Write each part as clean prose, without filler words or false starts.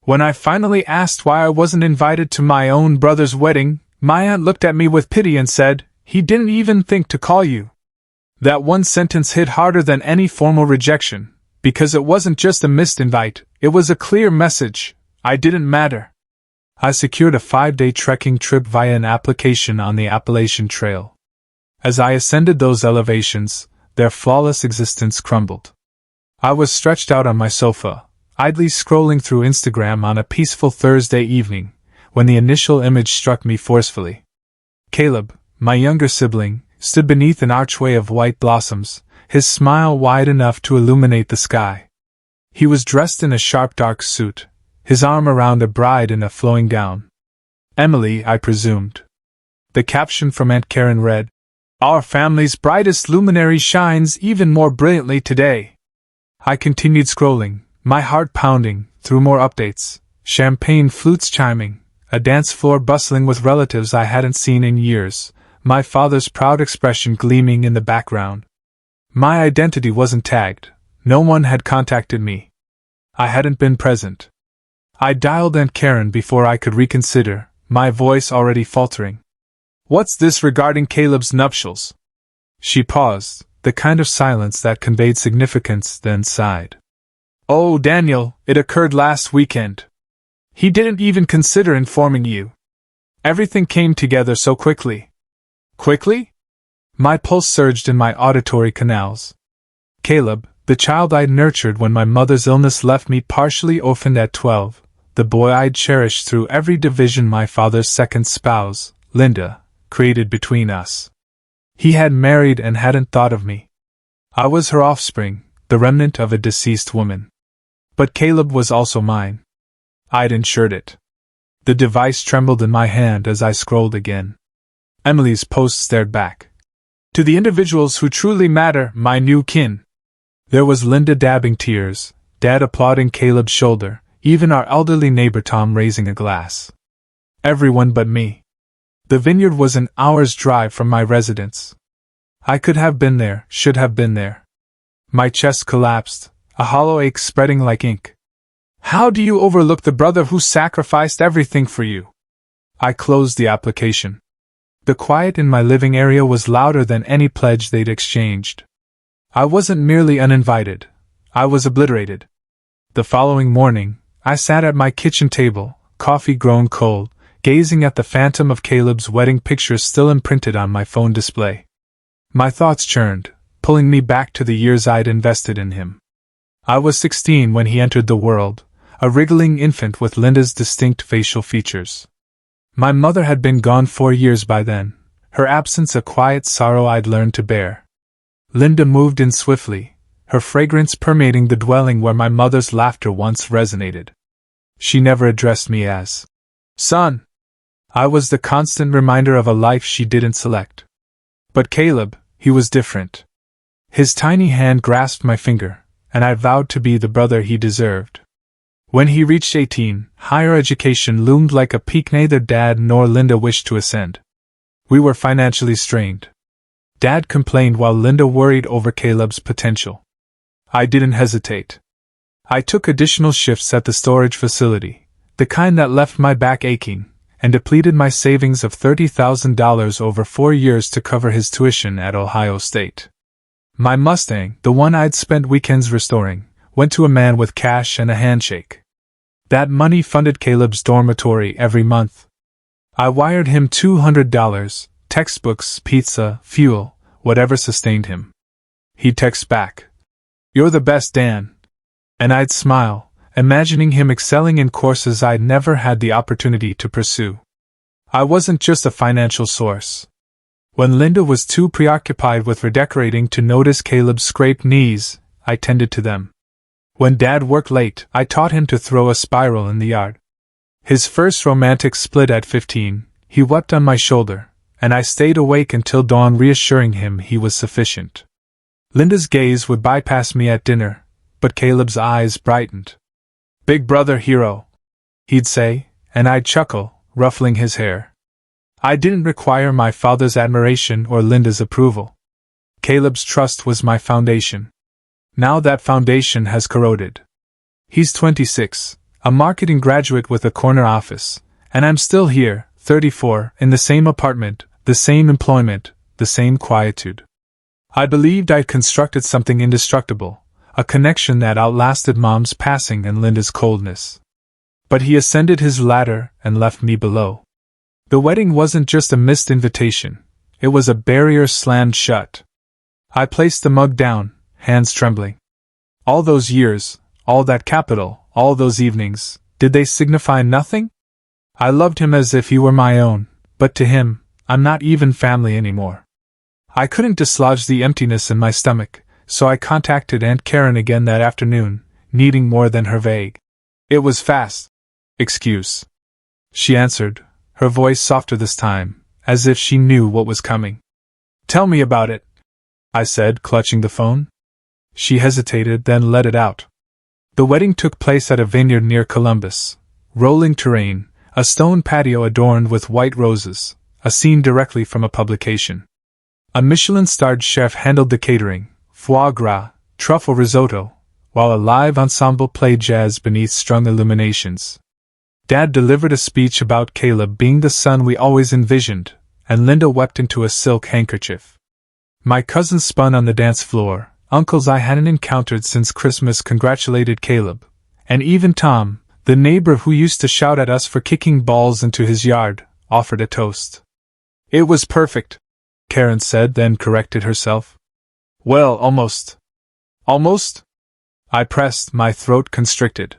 When I finally asked why I wasn't invited to my own brother's wedding, my aunt looked at me with pity and said, "He didn't even think to call you." That one sentence hit harder than any formal rejection, because it wasn't just a missed invite, it was a clear message: I didn't matter. I secured a 5-day trekking trip via an application on the Appalachian Trail. As I ascended those elevations, their flawless existence crumbled. I was stretched out on my sofa, idly scrolling through Instagram on a peaceful Thursday evening, when the initial image struck me forcefully. Caleb, my younger sibling, stood beneath an archway of white blossoms, his smile wide enough to illuminate the sky. He was dressed in a sharp dark suit, his arm around a bride in a flowing gown. Emily, I presumed. The caption from Aunt Karen read, "Our family's brightest luminary shines even more brilliantly today." I continued scrolling, my heart pounding, through more updates, champagne flutes chiming, a dance floor bustling with relatives I hadn't seen in years, my father's proud expression gleaming in the background. My identity wasn't tagged, no one had contacted me. I hadn't been present. I dialed Aunt Karen before I could reconsider, my voice already faltering. "What's this regarding Caleb's nuptials?" She paused, the kind of silence that conveyed significance, then sighed. "Oh, Daniel, it occurred last weekend. He didn't even consider informing you. Everything came together so quickly." Quickly? My pulse surged in my auditory canals. Caleb, the child I'd nurtured when my mother's illness left me partially orphaned at 12, the boy I'd cherished through every division my father's second spouse, Linda, created between us. He had married and hadn't thought of me. I was her offspring, the remnant of a deceased woman. But Caleb was also mine. I'd insured it. The device trembled in my hand as I scrolled again. Emily's post stared back. "To the individuals who truly matter, my new kin." There was Linda dabbing tears, Dad applauding Caleb's shoulder, even our elderly neighbor Tom raising a glass. Everyone but me. The vineyard was an hour's drive from my residence. I could have been there, should have been there. My chest collapsed, a hollow ache spreading like ink. How do you overlook the brother who sacrificed everything for you? I closed the application. The quiet in my living area was louder than any pledge they'd exchanged. I wasn't merely uninvited, I was obliterated. The following morning, I sat at my kitchen table, coffee grown cold, gazing at the phantom of Caleb's wedding picture still imprinted on my phone display. My thoughts churned, pulling me back to the years I'd invested in him. I was 16 when he entered the world, a wriggling infant with Linda's distinct facial features. My mother had been gone 4 years by then, her absence a quiet sorrow I'd learned to bear. Linda moved in swiftly, her fragrance permeating the dwelling where my mother's laughter once resonated. She never addressed me as son. I was the constant reminder of a life she didn't select. But Caleb, he was different. His tiny hand grasped my finger, and I vowed to be the brother he deserved. When he reached 18, higher education loomed like a peak neither Dad nor Linda wished to ascend. We were financially strained. Dad complained while Linda worried over Caleb's potential. I didn't hesitate. I took additional shifts at the storage facility, the kind that left my back aching, and depleted my savings of $30,000 over 4 years to cover his tuition at Ohio State. My Mustang, the one I'd spent weekends restoring, went to a man with cash and a handshake. That money funded Caleb's dormitory every month. I wired him $200, textbooks, pizza, fuel, whatever sustained him. He'd text back, "You're the best, Dan." And I'd smile, imagining him excelling in courses I'd never had the opportunity to pursue. I wasn't just a financial source. When Linda was too preoccupied with redecorating to notice Caleb's scraped knees, I tended to them. When Dad worked late, I taught him to throw a spiral in the yard. His first romantic split at 15, he wept on my shoulder, and I stayed awake until dawn reassuring him he was sufficient. Linda's gaze would bypass me at dinner, but Caleb's eyes brightened. "Big brother hero," he'd say, and I'd chuckle, ruffling his hair. I didn't require my father's admiration or Linda's approval. Caleb's trust was my foundation. Now that foundation has corroded. He's 26, a marketing graduate with a corner office, and I'm still here, 34, in the same apartment, the same employment, the same quietude. I believed I'd constructed something indestructible, a connection that outlasted Mom's passing and Linda's coldness. But he ascended his ladder and left me below. The wedding wasn't just a missed invitation, it was a barrier slammed shut. I placed the mug down, hands trembling. All those years, all that capital, all those evenings, did they signify nothing? I loved him as if he were my own, but to him, I'm not even family anymore. I couldn't dislodge the emptiness in my stomach, so I contacted Aunt Karen again that afternoon, needing more than her vague. It was fast. Excuse. She answered, her voice softer this time, as if she knew what was coming. Tell me about it, I said, clutching the phone. She hesitated, then let it out. The wedding took place at a vineyard near Columbus. Rolling terrain, a stone patio adorned with white roses, a scene directly from a publication. A Michelin-starred chef handled the catering, foie gras, truffle risotto, while a live ensemble played jazz beneath strung illuminations. Dad delivered a speech about Caleb being the son we always envisioned, and Linda wept into a silk handkerchief. My cousins spun on the dance floor, uncles I hadn't encountered since Christmas congratulated Caleb, and even Tom, the neighbor who used to shout at us for kicking balls into his yard, offered a toast. It was perfect, Karen said, then corrected herself. Well, almost. Almost? I pressed, my throat constricted.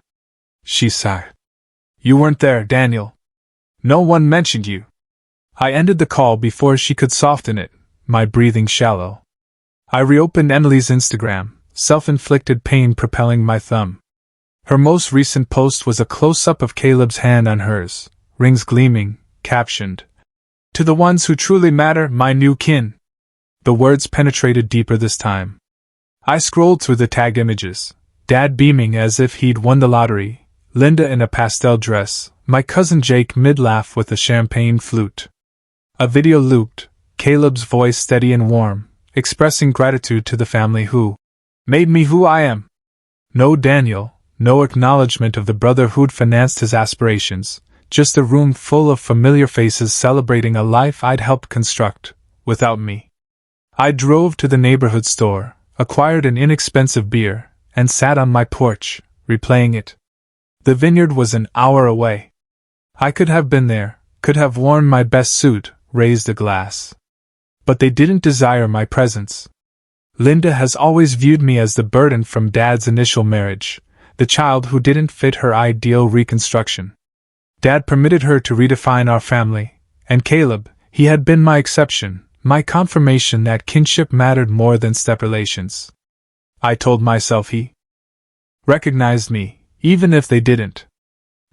She sighed. You weren't there, Daniel. No one mentioned you. I ended the call before she could soften it, my breathing shallow. I reopened Emily's Instagram, self-inflicted pain propelling my thumb. Her most recent post was a close-up of Caleb's hand on hers, rings gleaming, captioned, "To the ones who truly matter, my new kin." The words penetrated deeper this time. I scrolled through the tagged images, Dad beaming as if he'd won the lottery, Linda in a pastel dress, my cousin Jake mid-laugh with a champagne flute. A video looped, Caleb's voice steady and warm, expressing gratitude to the family who made me who I am. No Daniel, no acknowledgement of the brother who'd financed his aspirations, just a room full of familiar faces celebrating a life I'd helped construct, without me. I drove to the neighborhood store, acquired an inexpensive beer, and sat on my porch, replaying it. The vineyard was an hour away. I could have been there, could have worn my best suit, raised a glass. But they didn't desire my presence. Linda has always viewed me as the burden from Dad's initial marriage, the child who didn't fit her ideal reconstruction. Dad permitted her to redefine our family, and Caleb, he had been my exception, my confirmation that kinship mattered more than step relations. I told myself he recognized me, even if they didn't.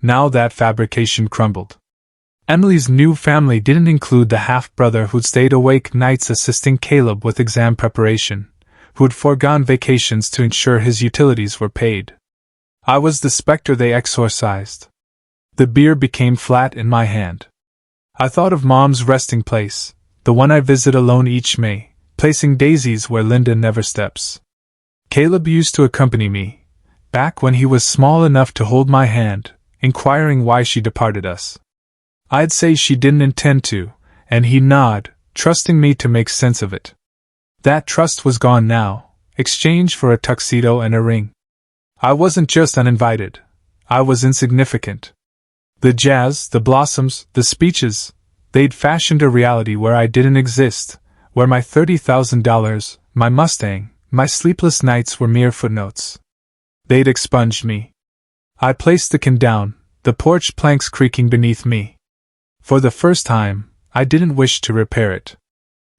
Now that fabrication crumbled. Emily's new family didn't include the half-brother who'd stayed awake nights assisting Caleb with exam preparation, who'd foregone vacations to ensure his utilities were paid. I was the specter they exorcised. The beer became flat in my hand. I thought of Mom's resting place, the one I visit alone each May, placing daisies where Linda never steps. Caleb used to accompany me, back when he was small enough to hold my hand, inquiring why she departed us. I'd say she didn't intend to, and he'd nod, trusting me to make sense of it. That trust was gone now, exchanged for a tuxedo and a ring. I wasn't just uninvited. I was insignificant. The jazz, the blossoms, the speeches, they'd fashioned a reality where I didn't exist, where my $30,000, my Mustang, my sleepless nights were mere footnotes. They'd expunged me. I placed the can down, the porch planks creaking beneath me. For the first time, I didn't wish to repair it.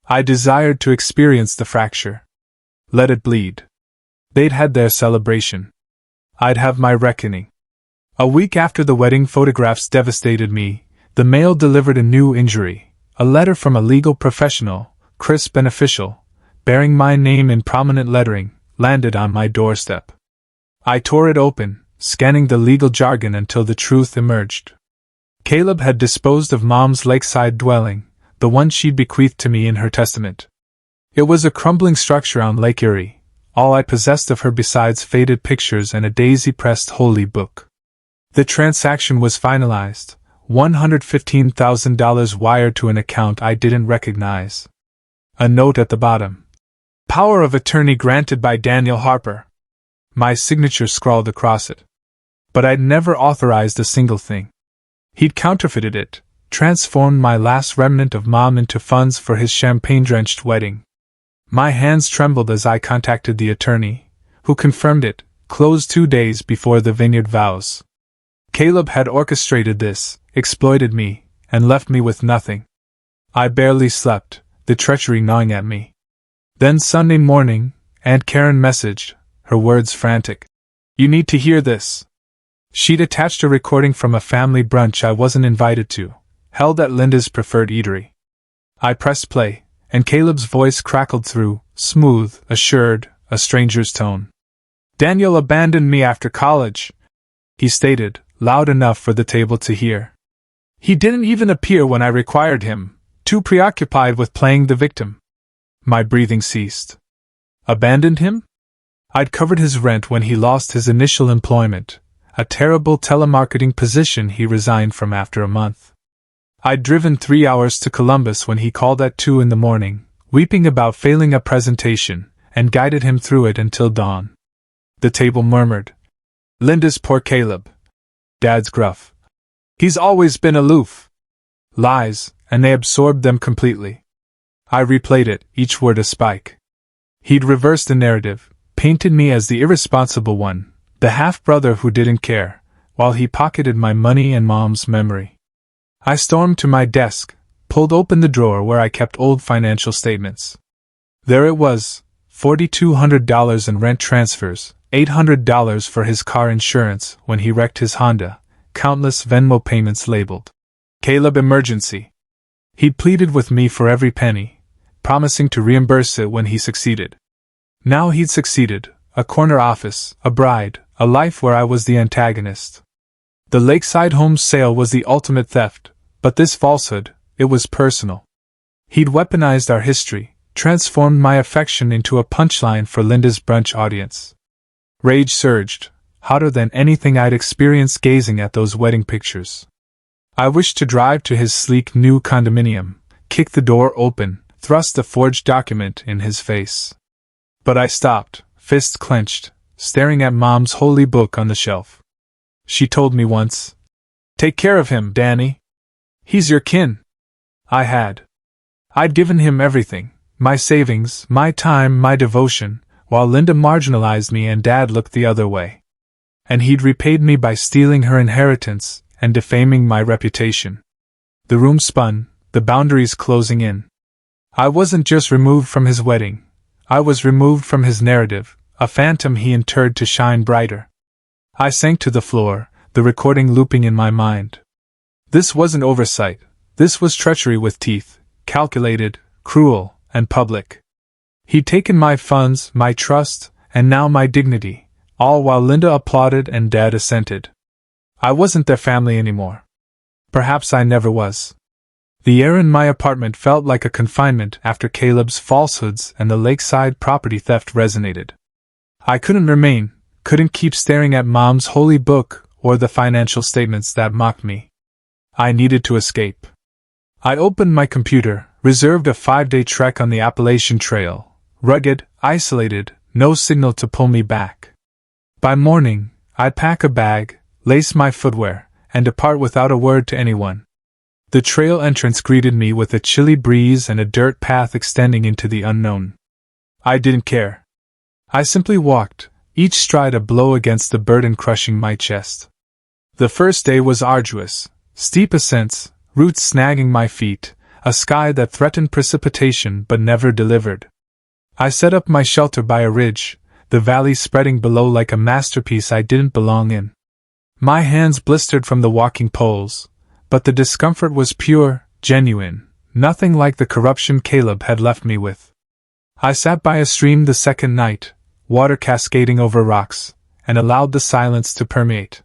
I desired to experience the fracture. Let it bleed. They'd had their celebration. I'd have my reckoning. A week after the wedding photographs devastated me, the mail delivered a new injury, a letter from a legal professional, crisp and official, bearing my name in prominent lettering, landed on my doorstep. I tore it open, scanning the legal jargon until the truth emerged. Caleb had disposed of Mom's lakeside dwelling, the one she'd bequeathed to me in her testament. It was a crumbling structure on Lake Erie, all I possessed of her besides faded pictures and a daisy-pressed holy book. The transaction was finalized, $115,000 wired to an account I didn't recognize. A note at the bottom. Power of attorney granted by Daniel Harper. My signature scrawled across it. But I'd never authorized a single thing. He'd counterfeited it, transformed my last remnant of Mom into funds for his champagne-drenched wedding. My hands trembled as I contacted the attorney, who confirmed it, closed 2 days before the vineyard vows. Caleb had orchestrated this, exploited me, and left me with nothing. I barely slept, the treachery gnawing at me. Then Sunday morning, Aunt Karen messaged, her words frantic. "You need to hear this." She'd attached a recording from a family brunch I wasn't invited to, held at Linda's preferred eatery. I pressed play, and Caleb's voice crackled through, smooth, assured, a stranger's tone. "Daniel abandoned me after college," he stated, loud enough for the table to hear. "He didn't even appear when I required him, too preoccupied with playing the victim." My breathing ceased. Abandoned him? I'd covered his rent when he lost his initial employment, a terrible telemarketing position he resigned from after a month. I'd driven 3 hours to Columbus when he called at 2 in the morning, weeping about failing a presentation, and guided him through it until dawn. The table murmured. "Linda's poor Caleb." Dad's gruff. "He's always been aloof." Lies, and they absorbed them completely. I replayed it, each word a spike. He'd reversed the narrative, painted me as the irresponsible one, the half-brother who didn't care, while he pocketed my money and Mom's memory. I stormed to my desk, pulled open the drawer where I kept old financial statements. There it was, $4,200 in rent transfers, $800 for his car insurance when he wrecked his Honda, countless Venmo payments labeled Caleb Emergency. He'd pleaded with me for every penny, promising to reimburse it when he succeeded. Now he'd succeeded, a corner office, a bride, a life where I was the antagonist. The lakeside home sale was the ultimate theft, but this falsehood, it was personal. He'd weaponized our history, transformed my affection into a punchline for Linda's brunch audience. Rage surged, hotter than anything I'd experienced gazing at those wedding pictures. I wished to drive to his sleek new condominium, kick the door open, thrust the forged document in his face. But I stopped, fists clenched, staring at Mom's holy book on the shelf. She told me once, "Take care of him, Danny. He's your kin." I'd given him everything, my savings, my time, my devotion, while Linda marginalized me and Dad looked the other way. And he'd repaid me by stealing her inheritance and defaming my reputation. The room spun, the boundaries closing in. I wasn't just removed from his wedding, I was removed from his narrative, a phantom he interred to shine brighter. I sank to the floor, the recording looping in my mind. This wasn't oversight, this was treachery with teeth, calculated, cruel, and public. He'd taken my funds, my trust, and now my dignity, all while Linda applauded and Dad assented. I wasn't their family anymore. Perhaps I never was. The air in my apartment felt like a confinement after Caleb's falsehoods, and the lakeside property theft resonated. I couldn't remain, couldn't keep staring at Mom's holy book or the financial statements that mocked me. I needed to escape. I opened my computer, reserved a 5-day trek on the Appalachian Trail, rugged, isolated, no signal to pull me back. By morning, I'd pack a bag, lace my footwear, and depart without a word to anyone. The trail entrance greeted me with a chilly breeze and a dirt path extending into the unknown. I didn't care. I simply walked, each stride a blow against the burden crushing my chest. The first day was arduous, steep ascents, roots snagging my feet, a sky that threatened precipitation but never delivered. I set up my shelter by a ridge, the valley spreading below like a masterpiece I didn't belong in. My hands blistered from the walking poles, but the discomfort was pure, genuine, nothing like the corruption Caleb had left me with. I sat by a stream the second night, water cascading over rocks, and allowed the silence to permeate.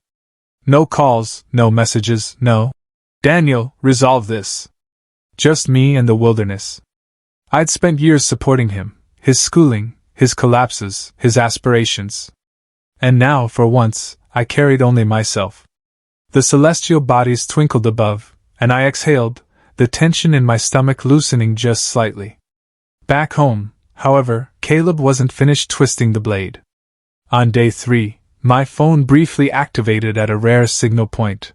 No calls, no messages, no "Daniel, resolve this." Just me and the wilderness. I'd spent years supporting him, his schooling, his collapses, his aspirations. And now, for once, I carried only myself. The celestial bodies twinkled above, and I exhaled, the tension in my stomach loosening just slightly. Back home, however, Caleb wasn't finished twisting the blade. On day 3, my phone briefly activated at a rare signal point.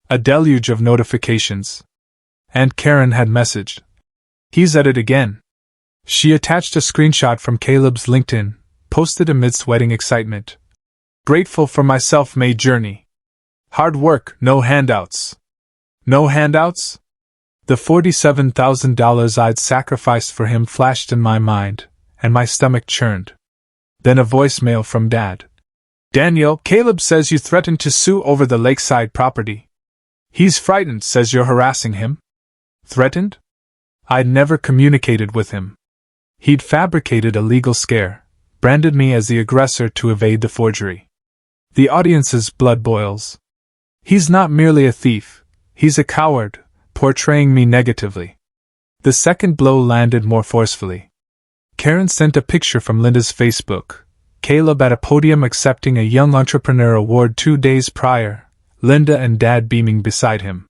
A deluge of notifications. Aunt Karen had messaged. "He's at it again." She attached a screenshot from Caleb's LinkedIn, posted amidst wedding excitement. "Grateful for my self-made journey. Hard work, no handouts." No handouts? The $47,000 I'd sacrificed for him flashed in my mind, and my stomach churned. Then a voicemail from Dad. "Daniel, Caleb says you threatened to sue over the lakeside property. He's frightened, says you're harassing him." Threatened? I'd never communicated with him. He'd fabricated a legal scare, branded me as the aggressor to evade the forgery. The audience's blood boils. He's not merely a thief, he's a coward, portraying me negatively. The second blow landed more forcefully. Karen sent a picture from Linda's Facebook. Caleb at a podium accepting a Young Entrepreneur Award 2 days prior, Linda and Dad beaming beside him.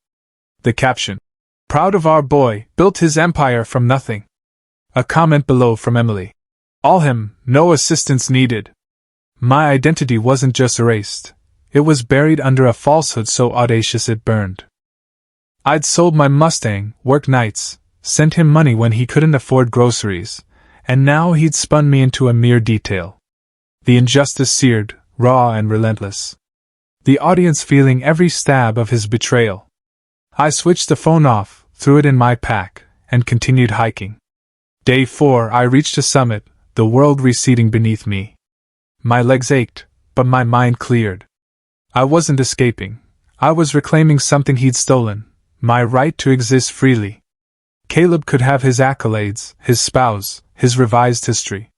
The caption, "Proud of our boy, built his empire from nothing." A comment below from Emily. "All him, no assistance needed." My identity wasn't just erased, it was buried under a falsehood so audacious it burned. I'd sold my Mustang, worked nights, sent him money when he couldn't afford groceries, and now he'd spun me into a mere detail. The injustice seared, raw and relentless. The audience feeling every stab of his betrayal. I switched the phone off, threw it in my pack, and continued hiking. Day 4 I reached a summit, the world receding beneath me. My legs ached, but my mind cleared. I wasn't escaping, I was reclaiming something he'd stolen, my right to exist freely. Caleb could have his accolades, his spouse, his revised history.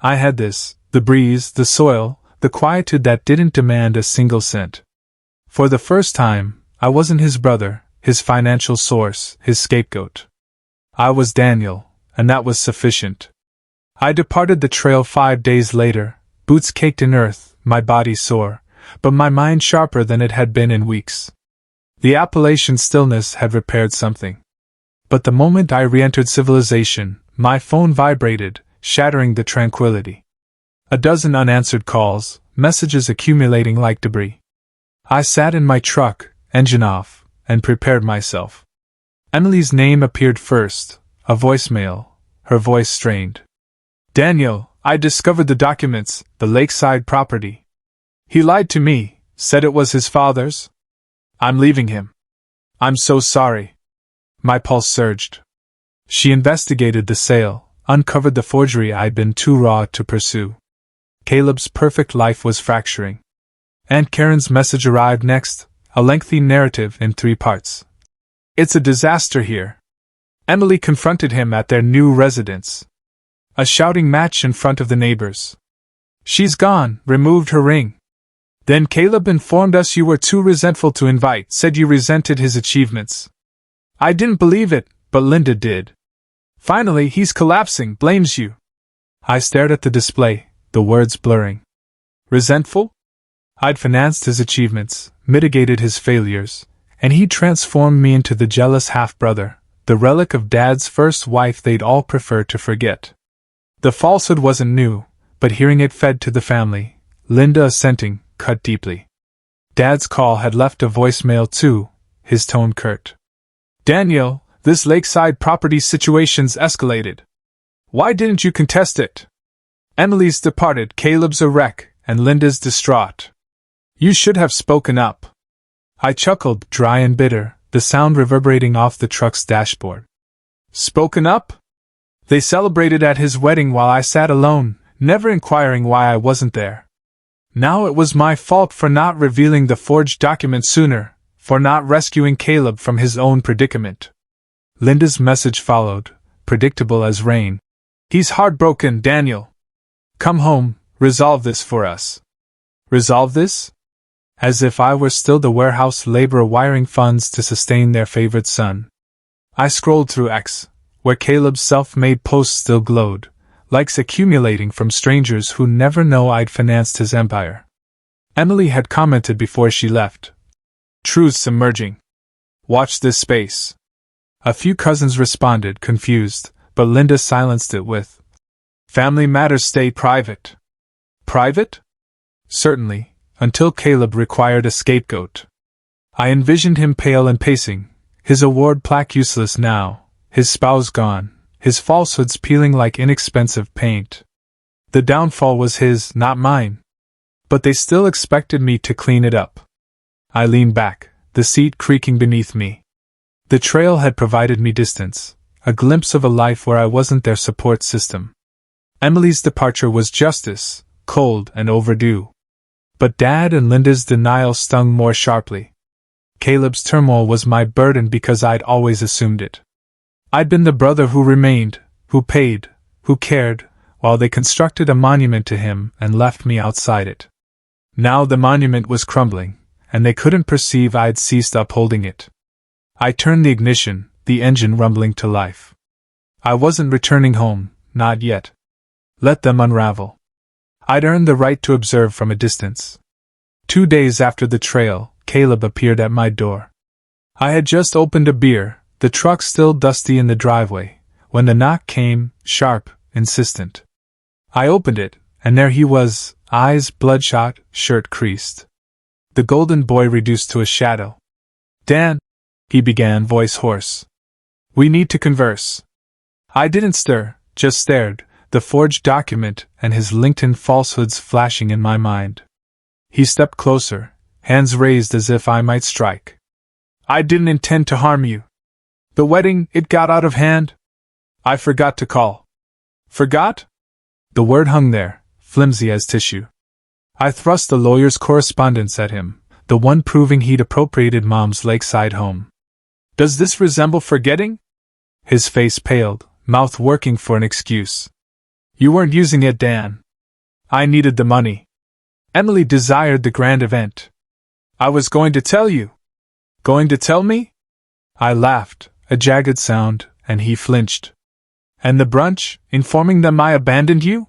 I had this, the breeze, the soil, the quietude that didn't demand a single cent. For the first time, I wasn't his brother, his financial source, his scapegoat. I was Daniel, and that was sufficient. I departed the trail 5 days later, boots caked in earth, my body sore, but my mind sharper than it had been in weeks. The Appalachian stillness had repaired something. But the moment I re-entered civilization, my phone vibrated, shattering the tranquility. A dozen unanswered calls, messages accumulating like debris. I sat in my truck, engine off, and prepared myself. Emily's name appeared first, a voicemail, her voice strained. "Daniel, I discovered the documents, the lakeside property. He lied to me, said it was his father's. I'm leaving him. I'm so sorry." My pulse surged. She investigated the sale, uncovered the forgery I'd been too raw to pursue. Caleb's perfect life was fracturing. Aunt Karen's message arrived next, a lengthy narrative in 3 parts. "It's a disaster here." Emily confronted him at their new residence. A shouting match in front of the neighbors. "She's gone, removed her ring." "Then Caleb informed us you were too resentful to invite, said you resented his achievements." "I didn't believe it, but Linda did." "Finally, he's collapsing, blames you." I stared at the display, the words blurring. Resentful? I'd financed his achievements, mitigated his failures, and he'd transformed me into the jealous half-brother, the relic of Dad's first wife they'd all prefer to forget. The falsehood wasn't new, but hearing it fed to the family, Linda assenting, cut deeply. Dad's call had left a voicemail too, his tone curt. "Daniel, this lakeside property situation's escalated. Why didn't you contest it?" Emily's departed, Caleb's a wreck, and Linda's distraught. "You should have spoken up." I chuckled, dry and bitter, the sound reverberating off the truck's dashboard. "Spoken up?" They celebrated at his wedding while I sat alone, never inquiring why I wasn't there. Now it was my fault for not revealing the forged document sooner, for not rescuing Caleb from his own predicament. Linda's message followed, predictable as rain. "He's heartbroken, Daniel. Come home, resolve this for us." Resolve this? As if I were still the warehouse laborer wiring funds to sustain their favorite son. I scrolled through X, where Caleb's self-made posts still glowed, likes accumulating from strangers who never know I'd financed his empire. Emily had commented before she left. Truths emerging. Watch this space. A few cousins responded, confused, but Linda silenced it with, family matters stay private. Private? Certainly, until Caleb required a scapegoat. I envisioned him pale and pacing, his award plaque useless now, his spouse gone, his falsehoods peeling like inexpensive paint. The downfall was his, not mine. But they still expected me to clean it up. I leaned back, the seat creaking beneath me. The trail had provided me distance, a glimpse of a life where I wasn't their support system. Emily's departure was justice, cold and overdue. But Dad and Linda's denial stung more sharply. Caleb's turmoil was my burden because I'd always assumed it. I'd been the brother who remained, who paid, who cared, while they constructed a monument to him and left me outside it. Now the monument was crumbling, and they couldn't perceive I'd ceased upholding it. I turned the ignition, the engine rumbling to life. I wasn't returning home, not yet. Let them unravel. I'd earned the right to observe from a distance. 2 days after the trail, Caleb appeared at my door. I had just opened a beer, the truck still dusty in the driveway, when the knock came, sharp, insistent. I opened it, and there he was, eyes bloodshot, shirt creased. The golden boy reduced to a shadow. Dan, he began, voice hoarse. We need to converse. I didn't stir, just stared, the forged document and his LinkedIn falsehoods flashing in my mind. He stepped closer, hands raised as if I might strike. I didn't intend to harm you. The wedding, it got out of hand. I forgot to call. Forgot? The word hung there, flimsy as tissue. I thrust the lawyer's correspondence at him, the one proving he'd appropriated Mom's lakeside home. Does this resemble forgetting? His face paled, mouth working for an excuse. You weren't using it, Dan. I needed the money. Emily desired the grand event. I was going to tell you. Going to tell me? I laughed, a jagged sound, and he flinched. And the brunch, informing them I abandoned you?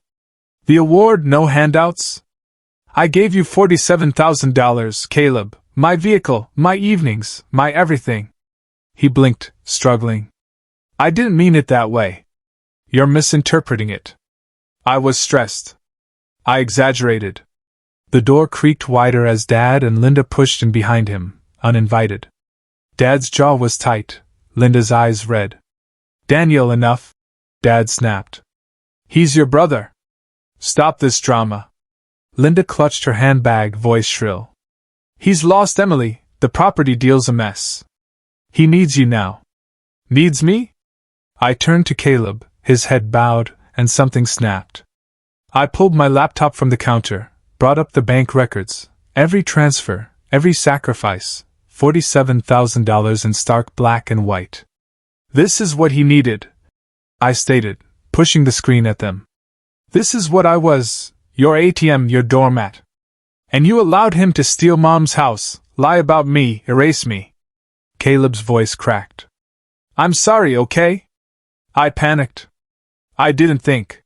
The award, no handouts? I gave you $47,000, Caleb, my vehicle, my evenings, my everything. He blinked, struggling. I didn't mean it that way. You're misinterpreting it. I was stressed. I exaggerated. The door creaked wider as Dad and Linda pushed in behind him, uninvited. Dad's jaw was tight, Linda's eyes red. Daniel, enough, Dad snapped. He's your brother. Stop this drama. Linda clutched her handbag, voice shrill. He's lost Emily, the property deal's a mess. He needs you now. Needs me? I turned to Caleb, his head bowed, and something snapped. I pulled my laptop from the counter, brought up the bank records, every transfer, every sacrifice, $47,000 in stark black and white. This is what he needed, I stated, pushing the screen at them. This is what I was, your ATM, your doormat. And you allowed him to steal Mom's house, lie about me, erase me. Caleb's voice cracked. I'm sorry, okay? I panicked. I didn't think.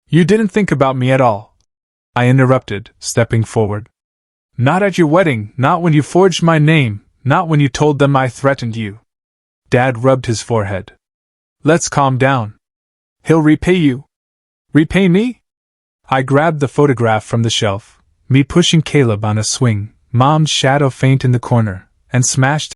You didn't think about me at all. I interrupted, stepping forward. Not at your wedding, not when you forged my name, not when you told them I threatened you. Dad rubbed his forehead. Let's calm down. He'll repay you. Repay me? I grabbed the photograph from the shelf, me pushing Caleb on a swing, Mom's shadow faint in the corner, and smashed